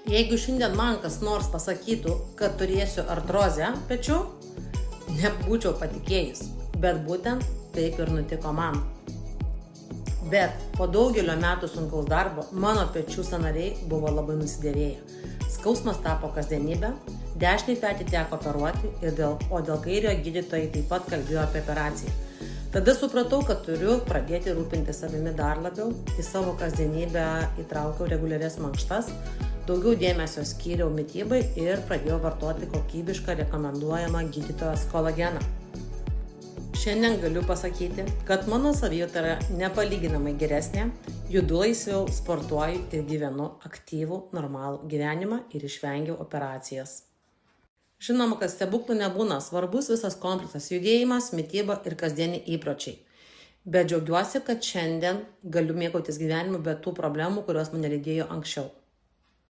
Jeigu šiandien man kas nors pasakytų, kad turėsiu artrozę pečių, nebūčiau patikėjus, bet būtent taip ir nutiko man. Bet po daugelio metų sunkaus darbo mano pečių sąnariai buvo labai nusidėvėję. Skausmas tapo kasdienybę, dešinį petį teko operuoti, o dėl kairiojo gydytojai taip pat kalbėjo apie operaciją. Tada supratau, kad turiu pradėti rūpinti savimi dar labiau, į savo kasdienybę įtraukiau reguliarias mankštas, daugiau dėmesio skyriau mitybai ir pradėjau vartoti kokybišką rekomenduojamą gydytojos kolageną. Šiandien galiu pasakyti, kad mano savijauta yra nepalyginamai geresnė, judu laisviau, sportuoju ir gyvenu aktyvų, normalų gyvenimą ir išvengiau operacijas. Žinoma, kad stebuklų nebūna, svarbus visas kompleksas – judėjimas, mityba ir kasdieniai įpročiai. Bet džiaugiuosi, kad šiandien galiu mėgautis gyvenimu be tų problemų, kurios mane lydėjo anksčiau.